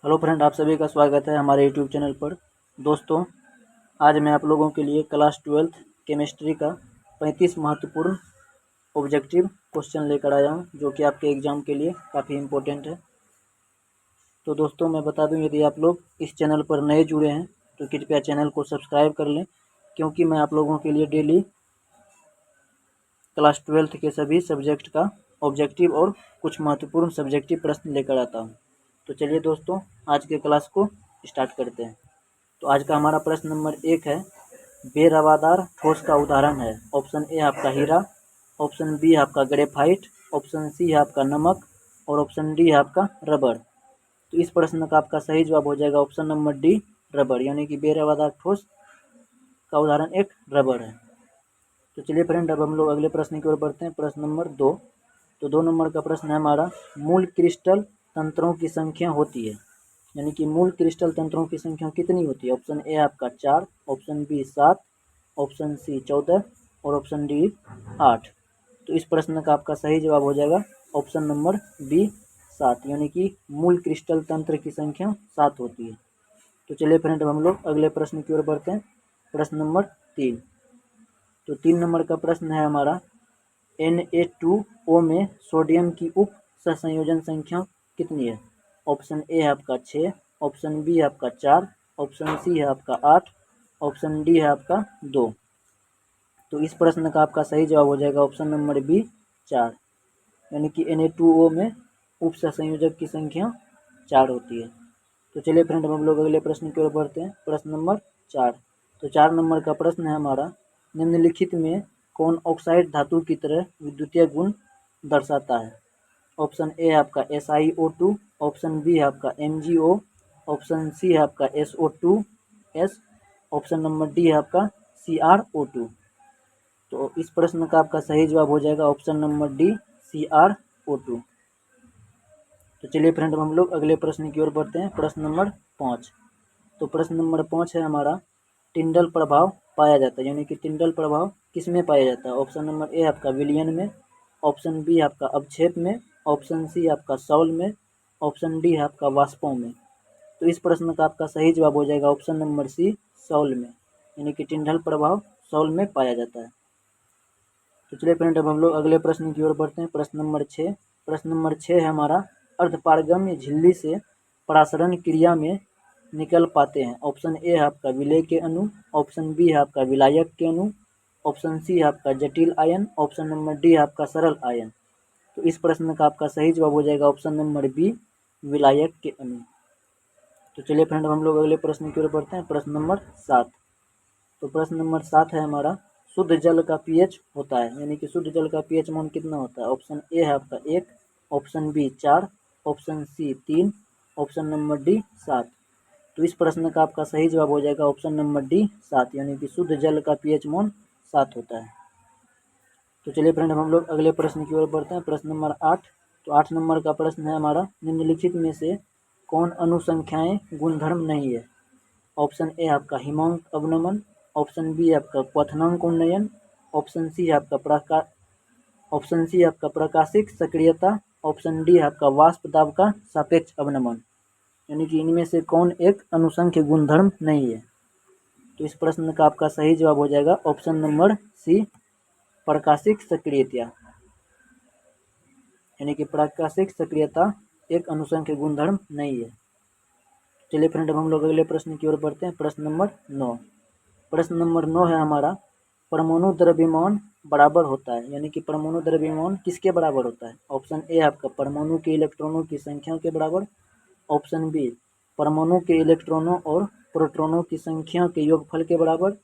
Hello friend, आप सभी का स्वागत है हमारे यूट्यूब चैनल पर। दोस्तों, आज मैं आप लोगों के लिए क्लास 12th केमिस्ट्री का 35 महत्वपूर्ण ऑब्जेक्टिव क्वेश्चन लेकर आया हूं, जो कि आपके एग्ज़ाम के लिए काफ़ी इम्पोर्टेंट है। तो दोस्तों, मैं बता दूं, यदि आप लोग इस चैनल पर नए जुड़े हैं तो कृपया चैनल को सब्सक्राइब कर लें, क्योंकि मैं आप लोगों के लिए डेली क्लास 12th के सभी सब्जेक्ट का ऑब्जेक्टिव और कुछ महत्वपूर्ण सब्जेक्टिव प्रश्न लेकर आता हूँ। तो चलिए दोस्तों, आज के क्लास को स्टार्ट करते हैं। तो आज का हमारा प्रश्न नंबर 1 है, बेरवादार ठोस का उदाहरण है। ऑप्शन ए आपका हीरा, ऑप्शन बी आपका ग्रेफाइट, ऑप्शन सी है आपका नमक और ऑप्शन डी है आपका रबड़। तो इस प्रश्न का आपका सही जवाब हो जाएगा ऑप्शन नंबर डी, रबड़, यानी कि बेरवादार ठोस का उदाहरण एक रबड़ है। तो चलिए फ्रेंड, अब हम लोग अगले प्रश्न की ओर बढ़ते हैं। प्रश्न नंबर 2। तो 2 नंबर का प्रश्न है हमारा, मूल क्रिस्टल तंत्रों की संख्या होती है, यानी कि मूल क्रिस्टल तंत्रों की संख्या कितनी होती है। ऑप्शन ए आपका 4, ऑप्शन बी 7, ऑप्शन सी 14 और ऑप्शन डी 8। तो इस प्रश्न का आपका सही जवाब हो जाएगा ऑप्शन नंबर बी 7, यानी कि मूल क्रिस्टल तंत्र की संख्या 7 होती है। तो चलिए फ्रेंड, हम लोग अगले प्रश्न की ओर बढ़ते हैं। प्रश्न नंबर 3। तो 3 नंबर का प्रश्न है हमारा, Na2O में सोडियम की उप सहसंयोजन संख्या कितनी है। ऑप्शन ए है आपका 6, ऑप्शन बी है आपका 4, ऑप्शन सी है आपका 8, ऑप्शन डी है आपका 2। तो इस प्रश्न का आपका सही जवाब हो जाएगा ऑप्शन नंबर बी 4, यानी कि Na2O में उप सहसंयोजक की संख्या 4 होती है। तो चलिए फ्रेंड, हम लोग अगले प्रश्न की ओर बढ़ते हैं। प्रश्न नंबर 4। तो 4 नंबर का प्रश्न है हमारा, निम्नलिखित में कौन ऑक्साइड धातु की तरह विद्युतीय गुण दर्शाता है। ऑप्शन ए है आपका SiO2, ऑप्शन बी है आपका MgO, ऑप्शन सी है आपका SO2S, ऑप्शन नंबर डी है आपका CrO2। तो इस प्रश्न का आपका सही जवाब हो जाएगा ऑप्शन नंबर डी, CrO2। तो चलिए फ्रेंड, हम लोग अगले प्रश्न की ओर बढ़ते हैं। प्रश्न नंबर 5। तो प्रश्न नंबर 5 है हमारा, टिंडल प्रभाव पाया जाता है, यानी कि टिंडल प्रभाव किसमें पाया जाता है। ऑप्शन नंबर ए आपका विलयन में, ऑप्शन बी आपका अवक्षेप में, ऑप्शन सी आपका सौल में, ऑप्शन डी है आपका वाष्पों में। तो इस प्रश्न का आपका सही जवाब हो जाएगा ऑप्शन नंबर सी, सौल में, यानी कि टिंडल प्रभाव सौल में पाया जाता है। तो चलिए फ्रेंड, अब हम लोग अगले प्रश्न की ओर बढ़ते हैं। प्रश्न नंबर 6। प्रश्न नंबर 6 है हमारा, अर्धपारगम्य झिल्ली से परासरण क्रिया में निकल पाते हैं। ऑप्शन ए है आपका विलेय के अणु, ऑप्शन बी है आपका विलायक के अणु, ऑप्शन सी है आपका जटिल आयन, ऑप्शन नंबर डी है आपका सरल आयन। तो इस प्रश्न का आपका सही जवाब हो जाएगा ऑप्शन नंबर बी, विलायक के अणु। तो चलिए फ्रेंड, हम लोग अगले प्रश्न की ओर बढ़ते हैं। प्रश्न नंबर 7। तो प्रश्न नंबर 7 है हमारा, शुद्ध जल का पीएच होता है, यानी कि शुद्ध जल का पीएच मान कितना होता है। ऑप्शन ए है आपका 1, option B 4, option C 3, option number D 7। तो इस प्रश्न का आपका सही जवाब हो जाएगा ऑप्शन नंबर डी 7, यानी कि शुद्ध जल का पीएच मान 7 होता है। तो चलिए फ्रेंड, हम लोग अगले प्रश्न की ओर बढ़ते हैं। प्रश्न नंबर 8। तो 8 नंबर का प्रश्न है हमारा, निम्नलिखित में से कौन अनुसंख्याएं गुणधर्म नहीं है। ऑप्शन ए आपका हिमांक अवनमन, ऑप्शन बी आपका क्वथनांक उन्नयन, ऑप्शन सी आपका ऑप्शन सी आपका प्रकाशिक सक्रियता, ऑप्शन डी आपका वाष्प दाब का सापेक्ष अवनमन, यानी कि इनमें से कौन एक अनुसंख्य गुणधर्म नहीं है। तो इस प्रश्न का आपका सही जवाब हो जाएगा ऑप्शन नंबर सी, प्रकाशिक सक्रियता, यानी कि प्रकाशिक सक्रियता एक अनुसंख्य गुणधर्म नहीं है। चलिए फ्रेंड, अब हम लोग अगले प्रश्न की ओर बढ़ते हैं। प्रश्न नंबर 9। प्रश्न नंबर 9 है हमारा, परमाणु द्रव्यमान बराबर होता है, यानी कि परमाणु द्रव्यमान किसके बराबर होता है। ऑप्शन ए आपका परमाणु के इलेक्ट्रॉनों की संख्या के बराबर, ऑप्शन बी परमाणु के इलेक्ट्रॉनों और प्रोटॉनों की संख्या के योगफल के बराबर,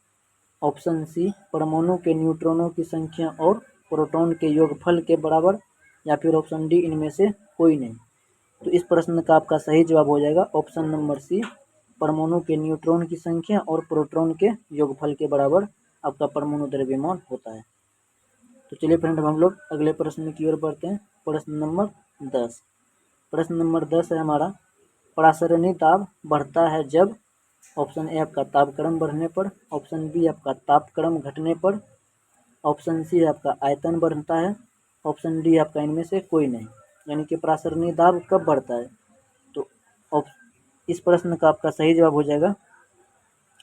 ऑप्शन सी परमाणु के न्यूट्रॉनों की संख्या और प्रोटॉन के योगफल के बराबर, या फिर ऑप्शन डी इनमें से कोई नहीं। तो इस प्रश्न का आपका सही जवाब हो जाएगा ऑप्शन नंबर सी, परमाणु के न्यूट्रॉन की संख्या और प्रोटॉन के योगफल के बराबर आपका परमाणु द्रव्यमान होता है। तो चलिए फ्रेंड, हम लोग अगले प्रश्न की ओर बढ़ते हैं। प्रश्न नंबर 10। प्रश्न नंबर 10 है हमारा, परासरणी दाब बढ़ता है जब। ऑप्शन ए आपका तापक्रम बढ़ने पर, ऑप्शन बी आपका तापक्रम घटने पर, ऑप्शन सी आपका आयतन बढ़ता है, ऑप्शन डी आपका इनमें से कोई नहीं। यानी कि परासरणी दाब कब बढ़ता है। तो इस प्रश्न का आपका सही जवाब हो जाएगा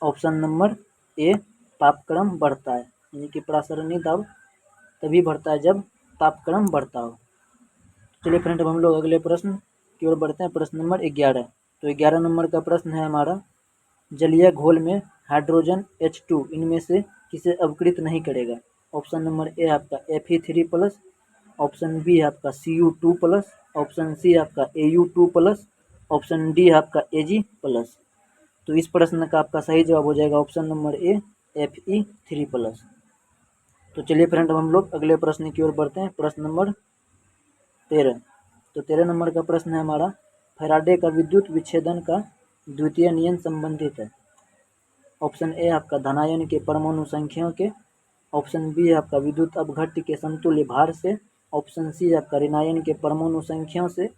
ऑप्शन नंबर ए, तापक्रम बढ़ता है, यानी कि प्रासरणी दाब तभी बढ़ता है जब तापक्रम बढ़ता हो। चलिए फ्रेंड, अब हम लोग अगले प्रश्न की ओर बढ़ते हैं, प्रश्न नंबर 11। तो 11 नंबर का प्रश्न है हमारा, जलीय घोल में हाइड्रोजन H2 इनमें से किसे अवकृत नहीं करेगा। ऑप्शन नंबर ए आपका Fe3+, ऑप्शन बी आपका Cu2+, ऑप्शन सी आपका Au2+, ऑप्शन डी आपका Ag+। तो इस प्रश्न का आपका सही जवाब हो जाएगा ऑप्शन नंबर ए, Fe3+। तो चलिए फ्रेंड, अब हम लोग अगले प्रश्न की ओर बढ़ते हैं, प्रश्न नंबर 13। तो 13 नंबर का प्रश्न है हमारा, फैराडे का विद्युत विच्छेदन का द्वितीय नियम संबंधित है। ऑप्शन ए आपका धनायन के परमाणु संख्या के, ऑप्शन बी आपका विद्युत अपघट्य के समतुल्य भार से, ऑप्शन सी आपका ऋणायन के परमाणु संख्या से,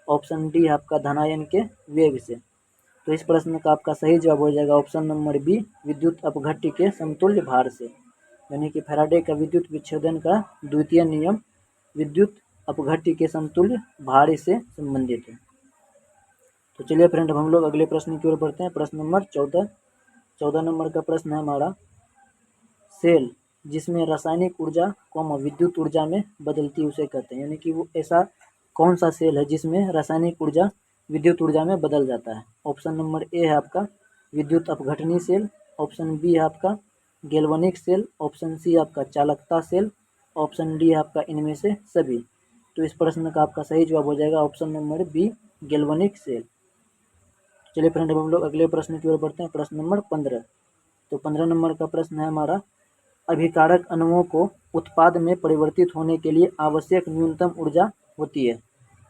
ऑप्शन डी आपका धनायन के वेग से। तो इस प्रश्न का आपका सही जवाब हो जाएगा ऑप्शन नंबर बी, विद्युत अपघट्य के समतुल्य भार से, यानी कि फैराडे का विद्युत विच्छेदन का द्वितीय नियम विद्युत अपघट्य के समतुल्य भार से संबंधित है। तो चलिए फ्रेंड, हम लोग अगले प्रश्न की ओर बढ़ते हैं, प्रश्न नंबर 14। 14 नंबर का प्रश्न है हमारा, सेल जिसमें रासायनिक ऊर्जा विद्युत ऊर्जा में बदलती उसे कहते हैं, यानी कि वो ऐसा कौन सा सेल है जिसमें रासायनिक ऊर्जा विद्युत ऊर्जा में बदल जाता है। ऑप्शन नंबर ए है आपका विद्युत अपघटनी सेल, ऑप्शन बी है आपका गैल्वेनिक सेल, ऑप्शन सी आपका चालकता सेल, ऑप्शन डी आपका इनमें से सभी। तो इस प्रश्न का आपका सही जवाब हो जाएगा option number B, galvanic cell. चलिए फ्रेंड, अब हम लोग अगले प्रश्न की ओर बढ़ते हैं, प्रश्न नंबर 15। तो 15 नंबर का प्रश्न है हमारा, अभिकारक अणुओं को उत्पाद में परिवर्तित होने के लिए आवश्यक न्यूनतम ऊर्जा होती है।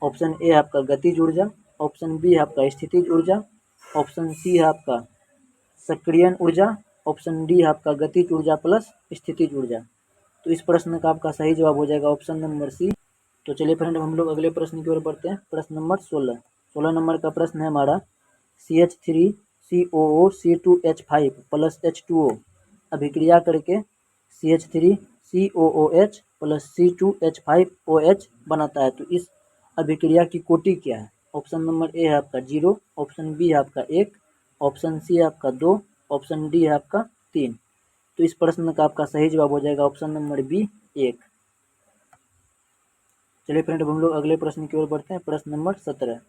ऑप्शन ए आपका गतिज ऊर्जा, ऑप्शन बी आपका स्थितिज ऊर्जा, ऑप्शन सी है आपका सक्रियण ऊर्जा, ऑप्शन डी आपका गतिज ऊर्जा प्लस स्थितिज ऊर्जा। तो इस प्रश्न का आपका सही जवाब हो जाएगा ऑप्शन नंबर सी। तो चलिए फ्रेंड, हम लोग अगले प्रश्न की ओर बढ़ते हैं, प्रश्न नंबर 16। 16 नंबर का प्रश्न है हमारा, CH3COOC2H5 प्लस H2O अभिक्रिया करके CH3COOH प्लस C2H5OH बनाता है। तो इस अभिक्रिया की कोटि क्या है। ऑप्शन नंबर ए है आपका 0, ऑप्शन बी है आपका 1, ऑप्शन सी है आपका 2, ऑप्शन डी है आपका 3। तो इस प्रश्न का आपका सही जवाब हो जाएगा ऑप्शन नंबर बी, 1। चलिए फ्रेंड, अब हम लोग अगले प्रश्न की ओर बढ़ते हैं, प्रश्न नंबर 17।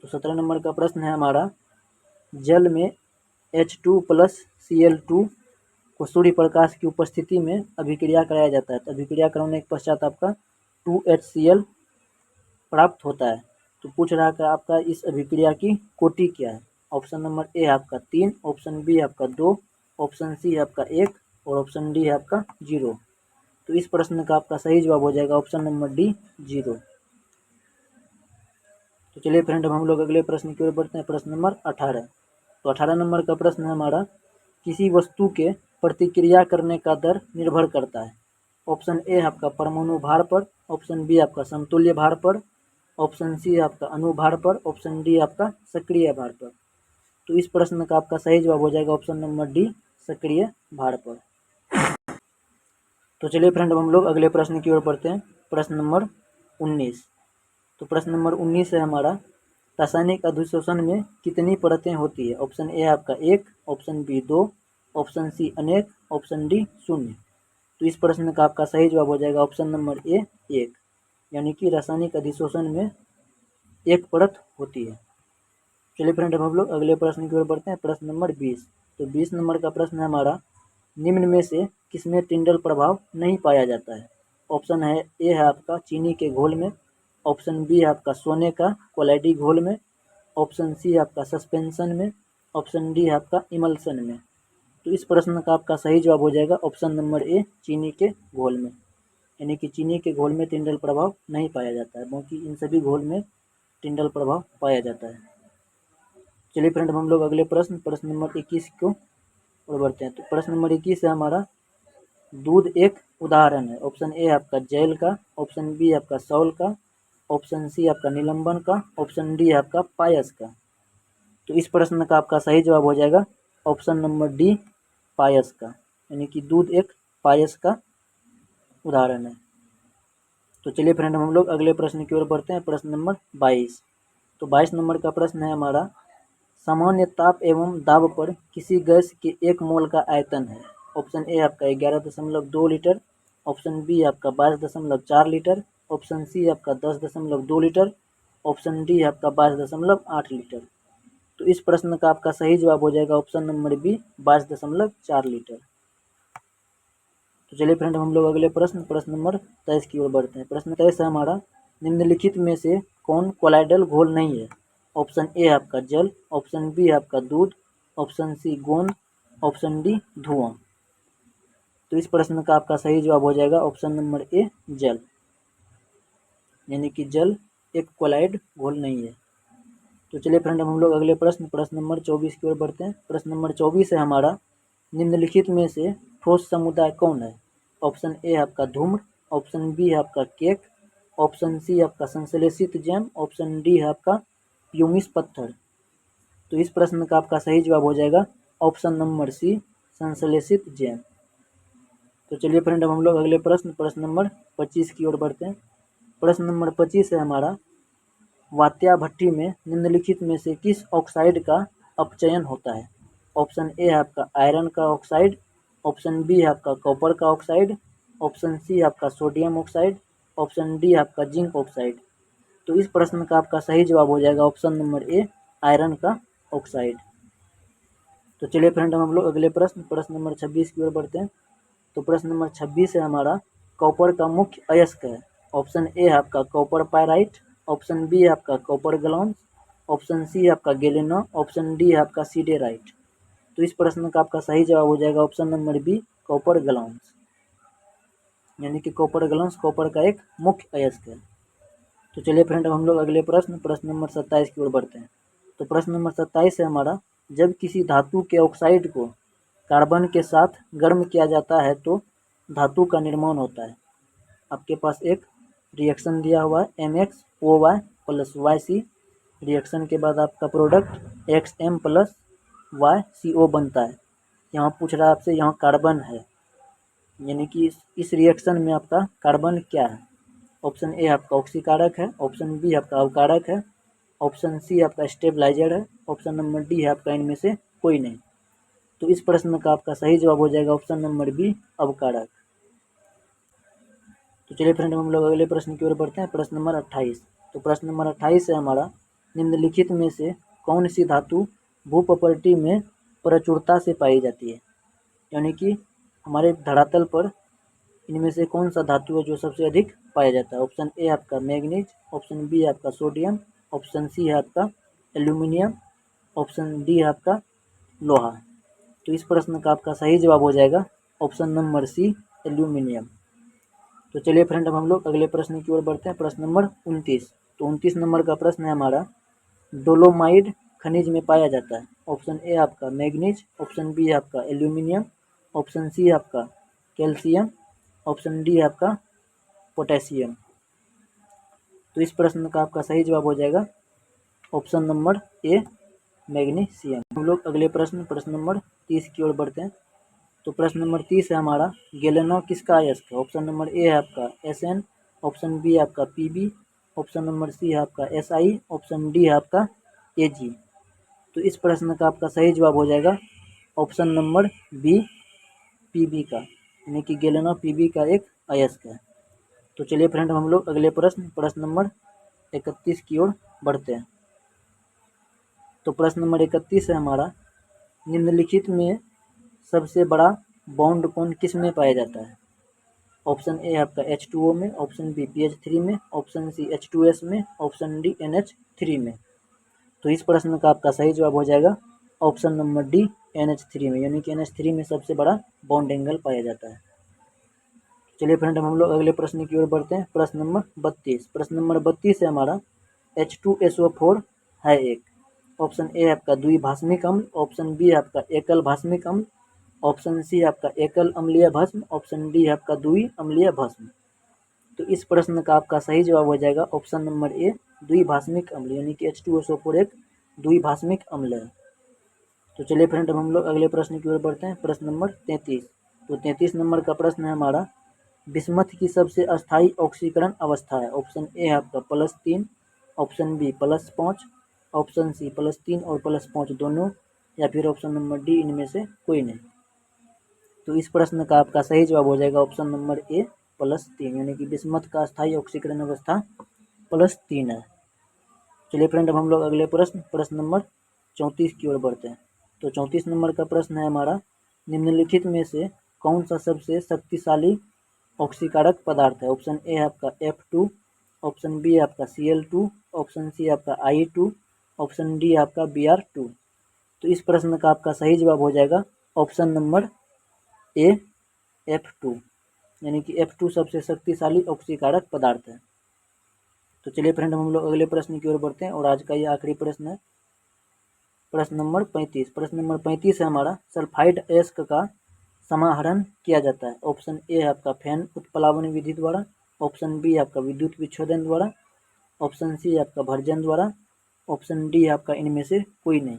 तो 17 नंबर का प्रश्न है हमारा, जल में H2+Cl2 को सूर्य प्रकाश की उपस्थिति में अभिक्रिया कराया जाता है। तो अभिक्रिया कराने के पश्चात आपका 2HCl प्राप्त होता है। तो पूछ रहा है कि आपका इस अभिक्रिया की कोटि क्या है। ऑप्शन नंबर ए आपका 3, ऑप्शन बी आपका 2, ऑप्शन सी आपका 1 और ऑप्शन डी है आपका 0। तो इस प्रश्न का आपका सही जवाब हो जाएगा ऑप्शन नंबर डी, 0। तो चलिए फ्रेंड, अब हम लोग अगले प्रश्न की ओर बढ़ते हैं, प्रश्न नंबर 18। तो 18 नंबर का प्रश्न है हमारा, किसी वस्तु के प्रतिक्रिया करने का दर निर्भर करता है। ऑप्शन ए आपका परमाणु भार पर, ऑप्शन बी आपका समतुल्य भार पर, ऑप्शन सी आपका अनुभार पर, ऑप्शन डी आपका सक्रिय भार पर। तो इस प्रश्न का आपका सही जवाब हो जाएगा ऑप्शन नंबर डी, सक्रिय भार पर। तो चलिए फ्रेंड, अब हम लोग अगले प्रश्न की ओर बढ़ते हैं, प्रश्न नंबर 19। तो प्रश्न नंबर 19 है हमारा, रासायनिक अधिशोषण में कितनी परतें होती है। ऑप्शन ए आपका 1, ऑप्शन बी 2, ऑप्शन सी अनेक, ऑप्शन डी 0। तो इस प्रश्न का आपका सही जवाब हो जाएगा ऑप्शन नंबर ए, 1, यानी कि रासायनिक अधिशोषण में एक परत होती है। चलिए फ्रेंड, अब हम लोग अगले प्रश्न की ओर बढ़ते हैं, प्रश्न नंबर 20। तो 20 नंबर का प्रश्न है हमारा, निम्न में से किसमें टिंडल प्रभाव नहीं पाया जाता है। ऑप्शन है ए है आपका चीनी के घोल में, ऑप्शन बी है आपका सोने का क्वालिटी घोल में, ऑप्शन सी है आपका सस्पेंशन में, ऑप्शन डी है आपका इमल्सन में। तो इस प्रश्न का आपका सही जवाब हो जाएगा ऑप्शन नंबर ए, चीनी के घोल में, यानी कि चीनी के घोल में टिंडल प्रभाव नहीं पाया जाता है, बाकी इन सभी घोल में टिंडल प्रभाव पाया जाता है। चलिए फ्रेंड, हम लोग अगले प्रश्न नंबर 21 को और बढ़ते हैं। तो प्रश्न नंबर 21 है हमारा, दूध एक उदाहरण है। ऑप्शन ए आपका जेल का, ऑप्शन बी आपका सॉल का, ऑप्शन सी आपका निलंबन का, ऑप्शन डी आपका पायस का। तो इस प्रश्न का आपका सही जवाब हो जाएगा ऑप्शन नंबर डी, पायस का, यानी कि दूध एक पायस का उदाहरण है। तो चलिए फ्रेंड, हम लोग अगले प्रश्न की ओर बढ़ते हैं, प्रश्न नंबर 22। तो 22 नंबर का प्रश्न है हमारा, सामान्य ताप एवं दाब पर किसी गैस के 1 मोल का आयतन है। ऑप्शन ए आपका 11.2 लीटर, ऑप्शन बी आपका 22.4 लीटर, ऑप्शन सी आपका 10.2 लीटर, ऑप्शन डी आपका 22.8 लीटर। तो इस प्रश्न का आपका सही जवाब हो जाएगा ऑप्शन नंबर बी 22.4 लीटर। तो चलिए फ्रेंड हम लोग अगले प्रश्न नंबर 23 की ओर बढ़ते हैं। प्रश्न 23 है हमारा, निम्नलिखित में से कौन कोलाइडल घोल नहीं है? ऑप्शन ए आपका जल, ऑप्शन बी आपका दूध, ऑप्शन सी गोंद, ऑप्शन डी धुआं। तो इस प्रश्न का आपका सही जवाब हो जाएगा ऑप्शन नंबर ए जल, यानी कि जल एक कोलाइड घोल नहीं है। तो चलिए फ्रेंड हम लोग अगले प्रश्न नंबर 24 की ओर बढ़ते हैं। प्रश्न नंबर 24 है हमारा, निम्नलिखित में से ठोस समुदाय कौन है? ऑप्शन ए आपका धूम्र, ऑप्शन बी है आपका केक, ऑप्शन सी आपका संश्लेषित जैम, ऑप्शन डी है आपका प्यूमिस पत्थर। तो इस प्रश्न का आपका सही जवाब हो जाएगा ऑप्शन नंबर सी संश्लेषित जैम। तो चलिए फ्रेंड हम लोग अगले प्रश्न नंबर 25 की ओर बढ़ते हैं। प्रश्न नंबर 25 है हमारा, वात्या भट्ठी में निम्नलिखित में से किस ऑक्साइड का अपचयन होता है? ऑप्शन ए है आपका आयरन का ऑक्साइड, ऑप्शन बी है आपका कॉपर का ऑक्साइड, ऑप्शन सी आपका सोडियम ऑक्साइड, ऑप्शन डी आपका जिंक ऑक्साइड। तो इस प्रश्न का आपका सही जवाब हो जाएगा ऑप्शन नंबर ए आयरन का ऑक्साइड। तो चलिए फ्रेंड हम लोग अगले प्रश्न नंबर 26 की ओर बढ़ते हैं। तो प्रश्न नंबर 26 है हमारा, कॉपर का मुख्य अयस्क है? ऑप्शन ए है आपका कॉपर पायराइट, ऑप्शन बी है आपका कॉपर ग्लाउंस, ऑप्शन सी है आपका गेलेनो, ऑप्शन डी है आपका सीडेराइट। तो इस प्रश्न का आपका सही जवाब हो जाएगा ऑप्शन नंबर बी कॉपर ग्लाउंस, यानी कि कॉपर ग्लाउंस कॉपर का एक मुख्य अयस्क है। तो चलिए फ्रेंड हम लोग अगले प्रश्न नंबर 27 की ओर बढ़ते हैं। तो प्रश्न नंबर 27 है हमारा, जब किसी धातु के ऑक्साइड को कार्बन के साथ गर्म किया जाता है तो धातु का निर्माण होता है। आपके पास एक रिएक्शन दिया हुआ है MxOY प्लस YC, रिएक्शन के बाद आपका प्रोडक्ट XM प्लस YCO बनता है। यहाँ पूछ रहा है आपसे, यहाँ कार्बन है, यानी कि इस रिएक्शन में आपका कार्बन क्या है? ऑप्शन ए आपका ऑक्सीकारक है, ऑप्शन बी आपका अवकारक है, ऑप्शन सी आपका स्टेबलाइजर है, ऑप्शन नंबर डी है आपका इनमें से कोई नहीं। तो इस प्रश्न का आपका सही जवाब हो जाएगा ऑप्शन नंबर बी अवकारक। तो चलिए फ्रेंड हम लोग अगले प्रश्न की ओर बढ़ते हैं। प्रश्न नंबर 28। तो प्रश्न नंबर 28 है हमारा, निम्नलिखित में से कौन सी धातु भूप्रकृति में प्रचुरता से पाई जाती है? यानी कि हमारे धरातल पर इनमें से कौन सा धातु है जो सबसे अधिक पाया जाता है? ऑप्शन ए आपका मैग्नीज, ऑप्शन बी आपका सोडियम, ऑप्शन सी है आपका एल्यूमिनियम, ऑप्शन डी है आपका लोहा। तो इस प्रश्न का आपका सही जवाब हो जाएगा ऑप्शन नंबर सी एल्यूमिनियम। तो चलिए फ्रेंड अब हम लोग अगले प्रश्न की ओर बढ़ते हैं। प्रश्न नंबर 29। तो 29 नंबर का प्रश्न है हमारा, डोलोमाइड खनिज में पाया जाता है? ऑप्शन ए आपका मैग्नीज, ऑप्शन बी आपका एल्यूमिनियम, ऑप्शन सी आपका कैल्शियम, ऑप्शन डी आपका पोटेशियम। तो इस प्रश्न का आपका सही जवाब हो जाएगा ऑप्शन नंबर ए मैग्नीशियम। हम लोग अगले प्रश्न नंबर 30 की ओर बढ़ते हैं। तो प्रश्न नंबर 30 है हमारा, गेलेनो किसका अयस्क है? ऑप्शन नंबर ए है आपका Sn, ऑप्शन बी है आपका Pb, ऑप्शन नंबर सी है आपका Si, ऑप्शन डी है आपका Ag। तो इस प्रश्न का आपका सही जवाब हो जाएगा ऑप्शन नंबर बी Pb का, यानी कि गेलेनो Pb का एक अयस्क है। तो चलिए फ्रेंड हम लोग अगले प्रश्न नंबर 31 की ओर बढ़ते हैं। तो प्रश्न नंबर 31 है हमारा, निम्नलिखित में सबसे बड़ा बॉन्ड कौन किस में पाया जाता है? ऑप्शन ए आपका H2O में, ऑप्शन बी PH3 में, ऑप्शन सी H2S में, ऑप्शन डी NH3 में। तो इस प्रश्न का आपका सही जवाब हो जाएगा ऑप्शन नंबर डी NH3 में, यानी कि NH3 में सबसे बड़ा बॉन्ड एंगल पाया जाता है। चलिए फ्रेंड हम लोग अगले प्रश्न की ओर बढ़ते हैं। प्रश्न नंबर 32। प्रश्न नंबर 32 है हमारा, H2SO4 है एक। ऑप्शन ए आपका द्विभाषमिक अम्ल, ऑप्शन बी आपका एकल भाषमिक अम्ल, ऑप्शन सी आपका एकल अम्लीय भस्म, ऑप्शन डी आपका द्वि अम्लीय भस्म। तो इस प्रश्न का आपका सही जवाब हो जाएगा ऑप्शन नंबर ए द्विभाषमिक अम्ल, यानी कि H2SO4 एक द्विभाषमिक अम्ल है। तो चलिए फ्रेंड हम लोग अगले प्रश्न की ओर बढ़ते हैं। प्रश्न नंबर 33। तो 33 नंबर का प्रश्न है हमारा, बिस्मथ की सबसे अस्थायी ऑक्सीकरण अवस्था है? ऑप्शन ए है आपका +3, ऑप्शन बी +5, ऑप्शन सी +3 और +5 दोनों, या फिर ऑप्शन नंबर डी इनमें से कोई नहीं। तो इस प्रश्न का आपका सही जवाब हो जाएगा ऑप्शन नंबर ए +3, यानी कि बिस्मथ का स्थायी ऑक्सीकरण अवस्था +3 है। चलिए फ्रेंड, अब हम लोग अगले प्रश्न नंबर 34 की ओर बढ़ते हैं। तो 34 नंबर का प्रश्न है हमारा, निम्नलिखित में से कौन सा सबसे शक्तिशाली ऑक्सीकारक पदार्थ है। ऑप्शन ए है आपका F2, ऑप्शन बी है आपका Cl2, ऑप्शन सी है आपका I2, ऑप्शन डी है आपका Br2। तो इस प्रश्न का आपका सही जवाब हो जाएगा ऑप्शन नंबर ए F2, यानी कि F2 सबसे शक्तिशाली ऑक्सीकारक पदार्थ है। तो चलिए फ्रेंड, हम लोग अगले प्रश्न की ओर बढ़ते हैं और आज का ये आखिरी प्रश्न है, प्रश्न नंबर 35। प्रश्न नंबर 35 है हमारा, सल्फाइड एस्क का समाहरण किया जाता है। ऑप्शन ए है आपका फैन उत्प्लावन विधि द्वारा, ऑप्शन बी है आपका विद्युत विच्छेदन द्वारा, ऑप्शन सी है आपका भर्जन द्वारा, ऑप्शन डी है आपका इनमें से कोई नहीं।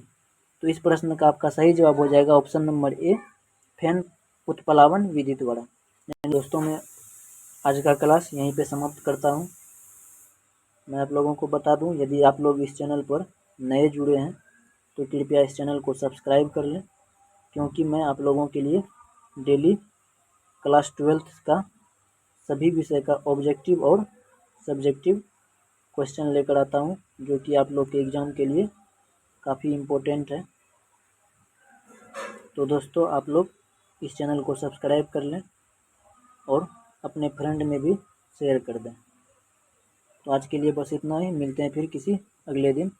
तो इस प्रश्न का आपका सही जवाब हो जाएगा ऑप्शन नंबर ए फैन उत्प्लावन विधि द्वारा। दोस्तों, मैं आज का क्लास यहीं पे समाप्त करता हूँ। मैं आप लोगों को बता दूं, यदि आप लोग इस चैनल पर नए जुड़े हैं तो कृपया इस चैनल को सब्सक्राइब कर लें, क्योंकि मैं आप लोगों के लिए डेली क्लास 12th का सभी विषय का ऑब्जेक्टिव और सब्जेक्टिव क्वेश्चन लेकर आता हूं, जो कि आप लोग के एग्ज़ाम के लिए काफ़ी इम्पोर्टेंट है। तो दोस्तों, आप लोग इस चैनल को सब्सक्राइब कर लें और अपने फ्रेंड में भी शेयर कर दें। तो आज के लिए बस इतना ही, मिलते हैं फिर किसी अगले दिन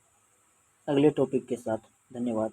अगले टॉपिक के साथ। धन्यवाद।